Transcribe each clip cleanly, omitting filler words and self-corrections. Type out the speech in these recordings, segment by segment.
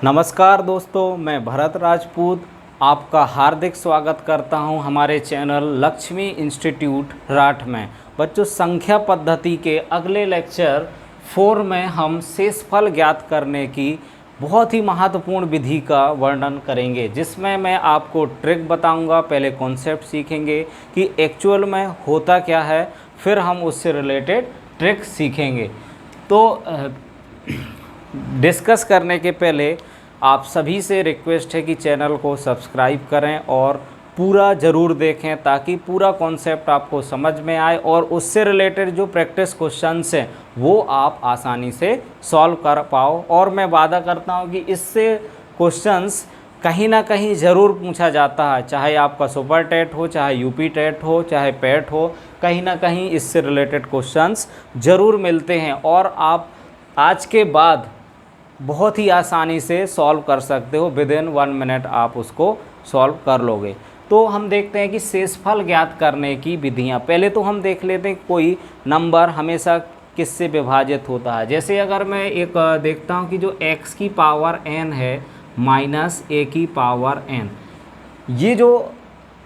नमस्कार दोस्तों, मैं भरत राजपूत आपका हार्दिक स्वागत करता हूं हमारे चैनल लक्ष्मी इंस्टीट्यूट राठ में। बच्चों, संख्या पद्धति के अगले लेक्चर 4 में हम शेषफल ज्ञात करने की बहुत ही महत्वपूर्ण विधि का वर्णन करेंगे, जिसमें मैं आपको ट्रिक बताऊंगा। पहले कॉन्सेप्ट सीखेंगे कि एक्चुअल में होता क्या है, फिर हम उससे रिलेटेड ट्रिक सीखेंगे। तो डिस्कस करने के पहले आप सभी से रिक्वेस्ट है कि चैनल को सब्सक्राइब करें और पूरा ज़रूर देखें, ताकि पूरा कॉन्सेप्ट आपको समझ में आए और उससे रिलेटेड जो प्रैक्टिस क्वेश्चंस हैं वो आप आसानी से सॉल्व कर पाओ। और मैं वादा करता हूं कि इससे क्वेश्चंस कहीं ना कहीं ज़रूर पूछा जाता है, चाहे आपका सुपर टेट हो, चाहे यूपी टेट हो, चाहे पेट हो, कहीं ना कहीं इससे रिलेटेड क्वेश्चंस ज़रूर मिलते हैं और आप आज के बाद बहुत ही आसानी से सॉल्व कर सकते हो। विदिन 1 मिनट आप उसको सॉल्व कर लोगे। तो हम देखते हैं कि शेषफल ज्ञात करने की विधियां। पहले तो हम देख लेते हैं कोई नंबर हमेशा किससे विभाजित होता है। जैसे अगर मैं एक देखता हूं कि जो x की पावर n है माइनस a की पावर n, ये जो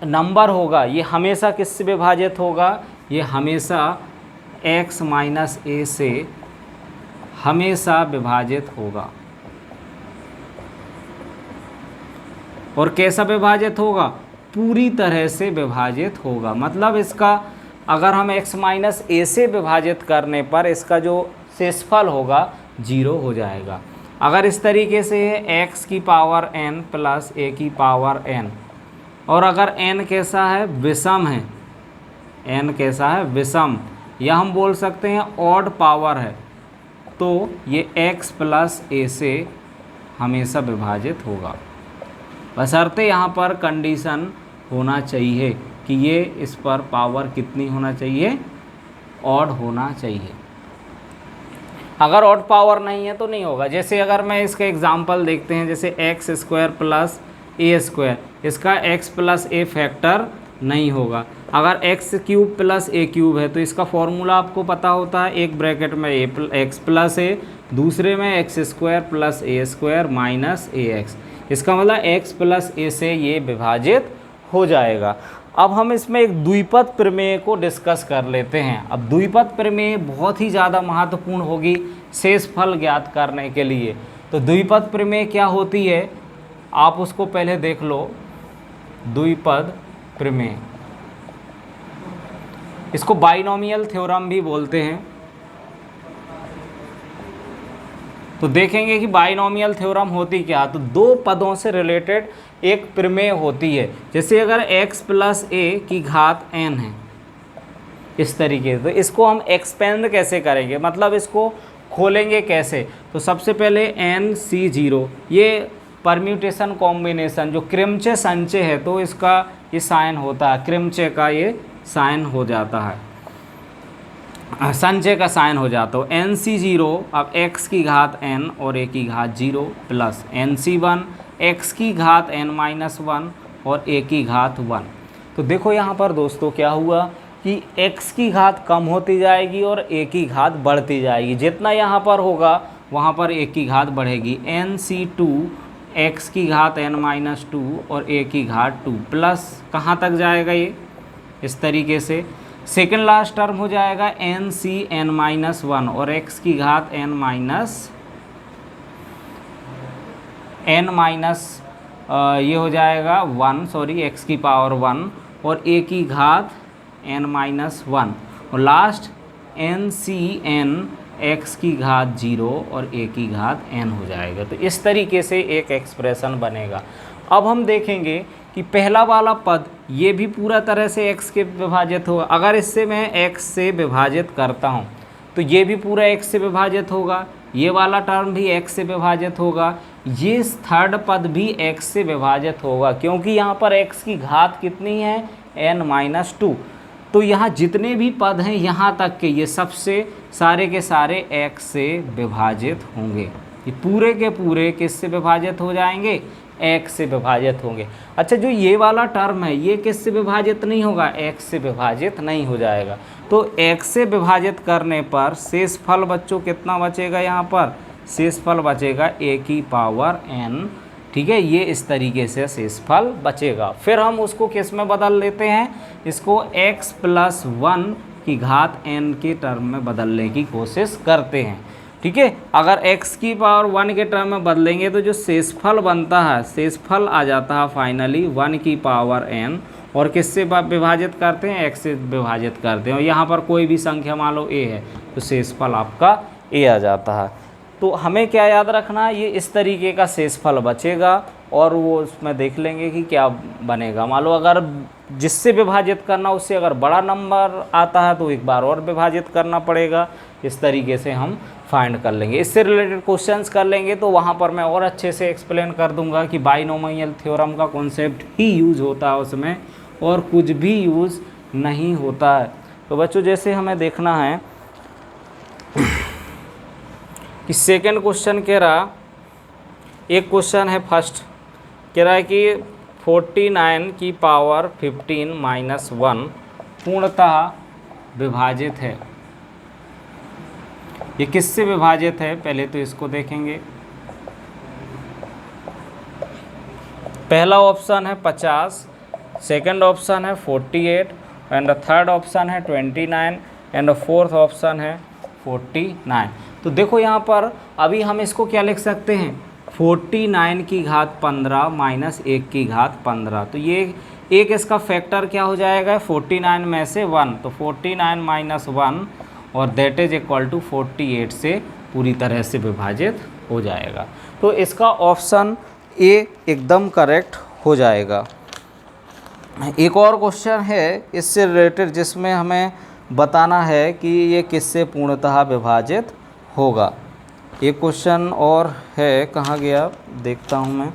नंबर होगा ये हमेशा किससे विभाजित होगा? ये हमेशा x माइनस a से हमेशा विभाजित होगा। और कैसा विभाजित होगा? पूरी तरह से विभाजित होगा। मतलब इसका अगर हम x माइनस ए से विभाजित करने पर इसका जो शेषफल होगा 0 हो जाएगा। अगर इस तरीके से है x की पावर n प्लस a की पावर n, और अगर n कैसा है? विषम है। n कैसा है? विषम, या हम बोल सकते हैं ऑड पावर है, तो ये x प्लस a से हमेशा विभाजित होगा। बशर्ते यहाँ पर कंडीशन होना चाहिए कि ये इस पर पावर कितनी होना चाहिए? ऑड होना चाहिए। अगर ऑड पावर नहीं है तो नहीं होगा। जैसे अगर मैं इसका एग्जांपल देखते हैं, जैसे एक्स स्क्वायर प्लस ए स्क्वायर, इसका x प्लस a फैक्टर नहीं होगा। अगर एक्स क्यूब प्लस ए क्यूब है तो इसका फॉर्मूला आपको पता होता है, एक ब्रैकेट में एक्स प्लस ए, दूसरे में एक्स स्क्वायर प्लस ए स्क्वायर माइनस ए एक्स। इसका मतलब एक्स प्लस ए से ये विभाजित हो जाएगा। अब हम इसमें एक द्विपद प्रमेय को डिस्कस कर लेते हैं। अब द्विपद प्रमेय बहुत ही ज़्यादा महत्वपूर्ण होगी शेषफल ज्ञात करने के लिए। तो द्विपद प्रमेय क्या होती है आप उसको पहले देख लो। द्विपद प्रमेय, इसको बाइनोमियल थ्योरम भी बोलते हैं। तो देखेंगे कि बाइनोमियल थ्योरम होती क्या। तो दो पदों से रिलेटेड एक प्रमेय होती है। जैसे अगर x प्लस a की घात n है इस तरीके से, तो इसको हम एक्सपेंड कैसे करेंगे, मतलब इसको खोलेंगे कैसे? तो सबसे पहले NC0, ये परम्यूटेशन कॉम्बिनेशन जो क्रिमचे संचय है, तो इसका ये साइन होता है, क्रिमचे का ये साइन हो जाता है, संचय का साइन हो जाता है। NC0 अब x की घात n और a की घात 0 प्लस NC1 x की घात n माइनस 1 और a की घात 1। तो देखो यहाँ पर दोस्तों क्या हुआ कि x की घात कम होती जाएगी और a की घात बढ़ती जाएगी। जितना यहाँ पर होगा वहाँ पर a की घात बढ़ेगी। NC2 x की घात n माइनस 2 और a की घात 2 प्लस कहाँ तक जाएगा ये? इस तरीके से सेकेंड लास्ट टर्म हो जाएगा NCn माइनस 1 और x की घात n माइनस n माइनस ये हो जाएगा 1, सॉरी x की पावर 1 और a की घात n माइनस 1 और लास्ट NCn x की घात 0 और a की घात n हो जाएगा। तो इस तरीके से एक एक्सप्रेशन बनेगा। अब हम देखेंगे कि पहला वाला पद ये भी पूरा तरह से x के विभाजित होगा। अगर इससे मैं x से विभाजित करता हूँ तो ये भी पूरा x से विभाजित होगा, ये वाला टर्म भी x से विभाजित होगा, ये थर्ड पद भी x से विभाजित होगा, क्योंकि यहाँ पर x की घात कितनी है? n minus 2। तो यहाँ जितने भी पद हैं यहाँ तक के, ये सबसे सारे के सारे x से विभाजित होंगे। ये पूरे के पूरे किससे विभाजित हो जाएंगे? x से विभाजित होंगे। अच्छा, जो ये वाला टर्म है ये किससे विभाजित नहीं होगा? x से विभाजित नहीं हो जाएगा। तो x से विभाजित करने पर शेषफल बच्चों कितना बचेगा? यहाँ पर शेषफल बचेगा a की पावर n, ठीक है। ये इस तरीके से शेषफल बचेगा। फिर हम उसको किस में बदल लेते हैं, इसको x + 1 की घात n के टर्म में बदलने की कोशिश करते हैं, ठीक है। अगर x की पावर 1 के टर्म में बदलेंगे तो जो शेषफल बनता है, शेषफल आ जाता है फाइनली 1 की पावर n, और किससे विभाजित करते हैं, x से विभाजित करते हैं। और यहाँ पर कोई भी संख्या मान लो a है तो शेषफल आपका a आ जाता है। तो हमें क्या याद रखना है, ये इस तरीके का शेषफल बचेगा और वो उसमें देख लेंगे कि क्या बनेगा। मान लो अगर जिससे विभाजित करना उससे अगर बड़ा नंबर आता है तो एक बार और विभाजित करना पड़ेगा। इस तरीके से हम फाइंड कर लेंगे। इससे रिलेटेड क्वेश्चंस कर लेंगे तो वहाँ पर मैं और अच्छे से एक्सप्लेन कर दूंगा कि बाइनोमियल थ्योरम का कॉन्सेप्ट ही यूज़ होता है उसमें, और कुछ भी यूज़ नहीं होता है। तो बच्चों जैसे हमें देखना है कि सेकंड क्वेश्चन कह रहा, एक क्वेश्चन है फर्स्ट कह रहा है कि 49 की पावर 15 - 1 पूर्णतः विभाजित है। ये किससे विभाजित है, पहले तो इसको देखेंगे। पहला ऑप्शन है 50, सेकंड ऑप्शन है 48 एंड थर्ड ऑप्शन है 29 एंड फोर्थ ऑप्शन है 49। तो देखो यहाँ पर अभी हम इसको क्या लिख सकते हैं, 49 की घात 15 - 1 की घात 15। तो ये एक इसका फैक्टर क्या हो जाएगा, 49 में से 1, तो 49 - 1 और दैट इज इक्वल टू 48 से पूरी तरह से विभाजित हो जाएगा। तो इसका ऑप्शन ए एकदम करेक्ट हो जाएगा। एक और क्वेश्चन है इससे रिलेटेड जिसमें हमें बताना है कि ये किससे पूर्णतः विभाजित होगा। एक क्वेश्चन और है, कहाँ गया देखता हूँ मैं।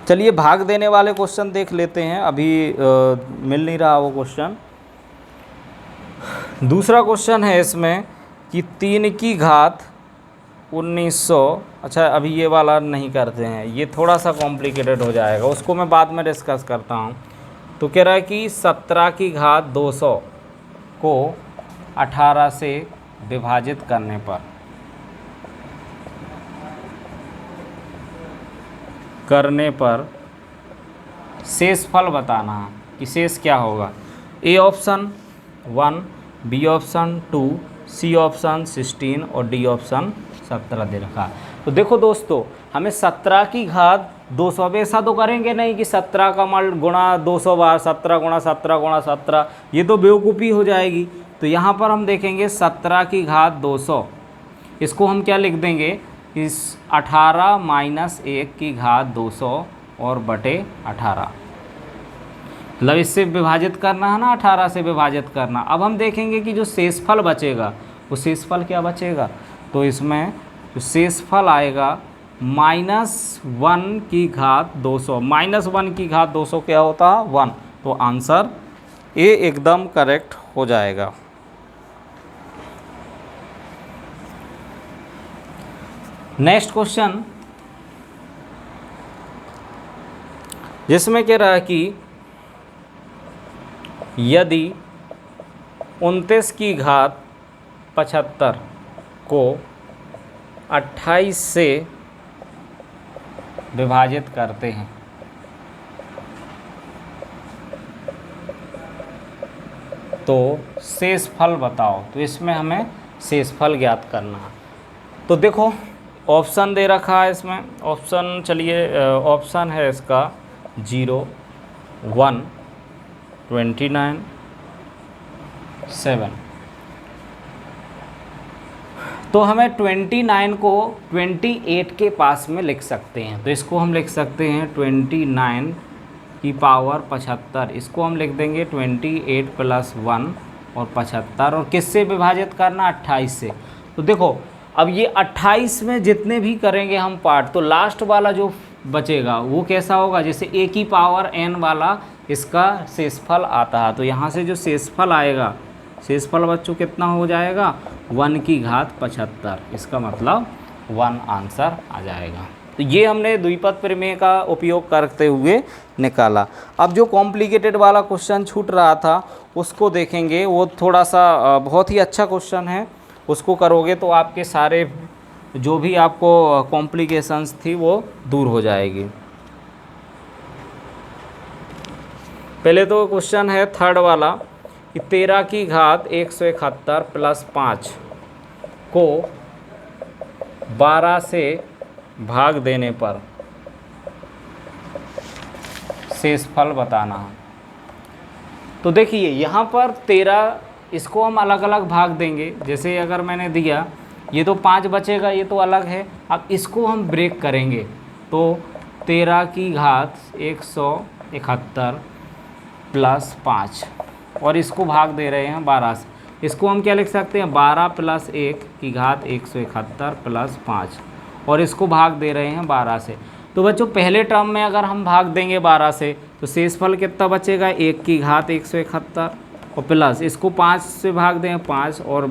चलिए भाग देने वाले क्वेश्चन देख लेते हैं, अभी मिल नहीं रहा वो क्वेश्चन। दूसरा क्वेश्चन है इसमें कि 3 की घात 1900, अच्छा अभी ये वाला नहीं करते हैं, ये थोड़ा सा कॉम्प्लिकेटेड हो जाएगा, उसको मैं बाद में डिस्कस करता हूँ। तो कह रहा है कि 17 की घात 200 को 18 से विभाजित करने पर शेषफल बताना है कि शेष क्या होगा। A option 1, B option 2, C option 16 और डी ऑप्शन 17 दे रखा है। तो देखो दोस्तों, हमें 17 की घात 200, अब ऐसा तो करेंगे नहीं कि 17 का मल गुणा 200 बार 17 गुणा 17 गुणा 17, ये तो बेवकूफ़ी हो जाएगी। तो यहाँ पर हम देखेंगे 17 की घात 200, इसको हम क्या लिख देंगे, इस 18 - 1 की घात 200 और बटे 18, मतलब इससे विभाजित करना है ना, 18 से विभाजित करना। अब हम देखेंगे कि जो शेषफल बचेगा वो शेषफल क्या बचेगा, तो इसमें जो शेषफल आएगा -1 की घात 200, -1 की घात 200 क्या होता है 1, तो आंसर ए एकदम करेक्ट हो जाएगा। नेक्स्ट क्वेश्चन जिसमें कह रहा है कि यदि 29 की घात 75 को 28 से विभाजित करते हैं तो शेषफल बताओ। तो इसमें हमें शेषफल ज्ञात करना है। तो देखो ऑप्शन दे रखा है इसमें, ऑप्शन चलिए ऑप्शन है इसका 0, 1, 29, 7। तो हमें 29 को 28 के पास में लिख सकते हैं, तो इसको हम लिख सकते हैं 29 की पावर 75, इसको हम लिख देंगे 28 + 1 और 75, और किससे विभाजित करना 28 से। तो देखो अब ये 28 में जितने भी करेंगे हम पार्ट, तो लास्ट वाला जो बचेगा वो कैसा होगा, जैसे a की पावर n वाला इसका शेषफल आता है। तो यहाँ से जो शेषफल आएगा, शेषफल बच्चों कितना हो जाएगा 1 की घात 75, इसका मतलब 1 आंसर आ जाएगा। तो ये हमने द्विपद प्रमेय का उपयोग करते हुए निकाला। अब जो कॉम्प्लिकेटेड वाला क्वेश्चन छूट रहा था उसको देखेंगे, वो थोड़ा सा बहुत ही अच्छा क्वेश्चन है, उसको करोगे तो आपके सारे जो भी आपको कॉम्प्लिकेशंस थी वो दूर हो जाएगी। पहले तो क्वेश्चन है थर्ड वाला कि 13 की घात 171 प्लस 5 को 12 से भाग देने पर शेषफल बताना है। तो देखिए यहाँ पर 13, इसको हम अलग अलग भाग देंगे। जैसे अगर मैंने दिया ये तो 5 बचेगा, ये तो अलग है। अब इसको हम ब्रेक करेंगे तो 13 की घात 171 प्लस 5 और इसको भाग दे रहे हैं 12 से। इसको हम क्या लिख सकते हैं, 12 प्लस 1 की घात 171 प्लस 5 और इसको भाग दे रहे हैं 12 से। तो बच्चों पहले टर्म में अगर हम भाग देंगे 12 से तो शेषफल कितना बचेगा, 1 की घात 171 और प्लस इसको 5 से भाग दें 5 और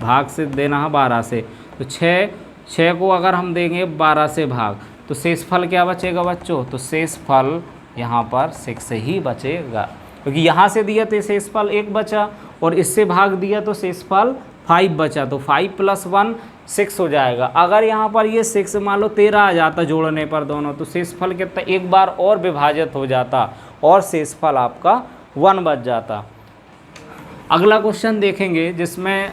भाग से देना है 12 से। तो 6 को अगर हम देंगे 12 से भाग तो शेषफल क्या बचेगा बच्चों, तो शेषफल यहाँ पर 6 ही बचेगा, क्योंकि यहाँ से दिया तो शेषफल 1 बचा और इससे भाग दिया तो शेषफल 5 बचा। तो 5 + 1 6 हो जाएगा। अगर यहाँ पर ये 6 मान लो 13 आ जाता जोड़ने पर दोनों, तो शेषफल कितना, एक बार और विभाजित हो जाता और शेषफल आपका 1 बच जाता। अगला क्वेश्चन देखेंगे जिसमें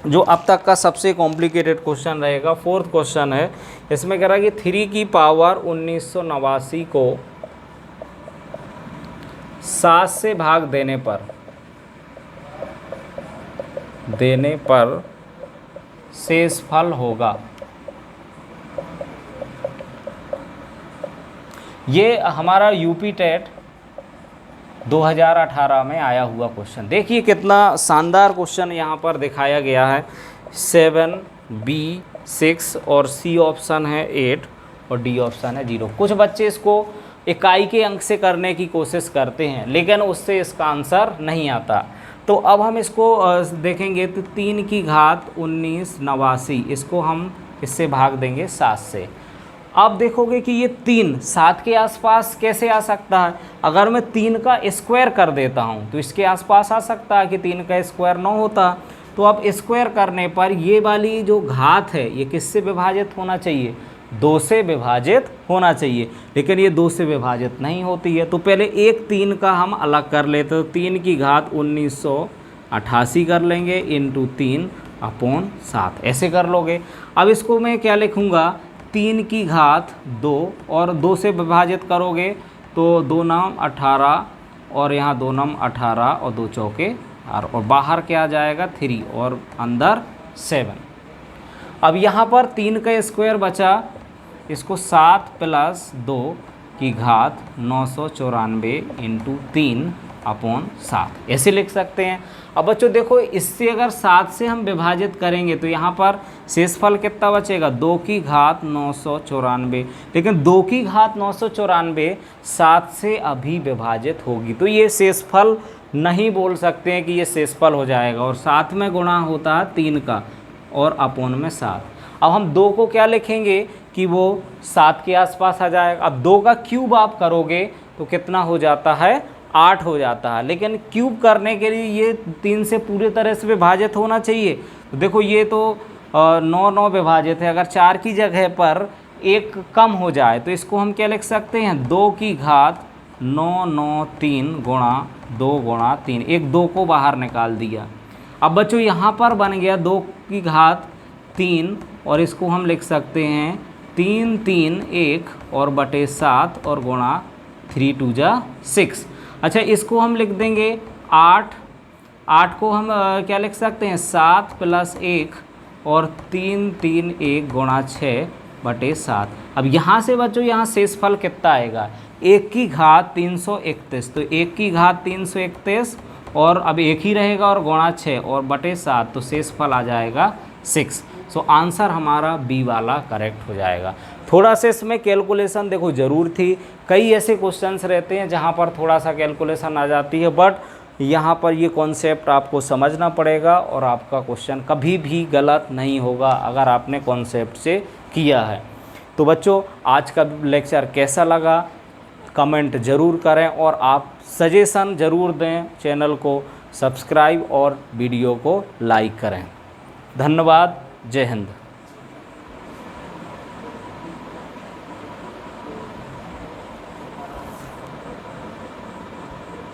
जो अब तक का सबसे कॉम्प्लिकेटेड क्वेश्चन रहेगा, फोर्थ क्वेश्चन है। इसमें कह रहा है कि 3 की पावर 1989 को 7 से भाग देने पर शेषफल होगा। ये हमारा यूपी टेट 2018 में आया हुआ क्वेश्चन। देखिए कितना शानदार क्वेश्चन यहाँ पर दिखाया गया है। 7, B 6 और C ऑप्शन है 8 और D ऑप्शन है 0। कुछ बच्चे इसको इकाई के अंक से करने की कोशिश करते हैं लेकिन उससे इसका आंसर नहीं आता। तो अब हम इसको देखेंगे तो 3 की घात 1989 इसको हम इससे भाग देंगे 7 से। अब देखोगे कि ये 3 7 के आसपास कैसे आ सकता है। अगर मैं 3 का स्क्वायर कर देता हूँ तो इसके आसपास आ सकता है कि 3 का स्क्वायर 9 होता। तो अब स्क्वायर करने पर ये वाली जो घात है ये किससे विभाजित होना चाहिए, 2 से विभाजित होना चाहिए, लेकिन ये 2 से विभाजित नहीं होती है। तो पहले एक 3 का हम अलग कर लेते, तो 3 की घात 1988 कर लेंगे इंटू 3/7 ऐसे कर लोगे। अब इसको मैं क्या लिखूँगा, 3 की घात 2 और 2 से विभाजित करोगे तो 2 9 18 और यहाँ 2 9 18 और 2 चौके 8 और बाहर क्या आ जाएगा 3 और अंदर 7। अब यहाँ पर 3 का स्क्वायर बचा, इसको 7 + 2 की घात 994 इंटू 3/7 ऐसे लिख सकते हैं। अब बच्चों देखो इससे अगर 7 से हम विभाजित करेंगे तो यहाँ पर शेषफल कितना बचेगा, 2 की घात 994, लेकिन 2 की घात 994 7 से अभी विभाजित होगी तो ये शेषफल नहीं बोल सकते हैं कि ये शेषफल हो जाएगा। और 7 में गुणा होता है 3 का और अपोन में 7। अब हम 2 को क्या लिखेंगे कि वो 7 के आसपास आ जाएगा। अब 2 का क्यूब आप करोगे तो कितना हो जाता है, 8 हो जाता है, लेकिन क्यूब करने के लिए ये 3 से पूरी तरह से विभाजित होना चाहिए। तो देखो ये तो 9 विभाजित है, अगर 4 की जगह पर 1 कम हो जाए तो इसको हम क्या लिख सकते हैं, 2 की घात 993 गुणा 2 गुणा 3, एक 2 को बाहर निकाल दिया। अब बच्चों यहाँ पर बन गया 2 की घात 3 और इसको हम लिख सकते हैं 3 3 1 और बटे 7 और गुणा 3 2 जा 6। अच्छा इसको हम लिख देंगे 8 को हम क्या लिख सकते हैं 7 + 1 और 3 3 1 गुणा 6 बटे 7। अब यहाँ से बच्चों यहाँ शेषफल कितना आएगा, 1 की घात 331, तो 1 की घात 331 और अब 1 ही रहेगा और गुणा 6 और बटे 7, तो शेषफल आ जाएगा 6। सो आंसर हमारा बी वाला करेक्ट हो जाएगा। थोड़ा सा इसमें कैलकुलेशन देखो ज़रूर थी, कई ऐसे क्वेश्चंस रहते हैं जहाँ पर थोड़ा सा कैलकुलेशन आ जाती है, बट यहाँ पर ये कॉन्सेप्ट आपको समझना पड़ेगा और आपका क्वेश्चन कभी भी गलत नहीं होगा अगर आपने कॉन्सेप्ट से किया है। तो बच्चों आज का लेक्चर कैसा लगा कमेंट ज़रूर करें और आप सजेशन ज़रूर दें, चैनल को सब्सक्राइब और वीडियो को लाइक करें। धन्यवाद। जय हिंद।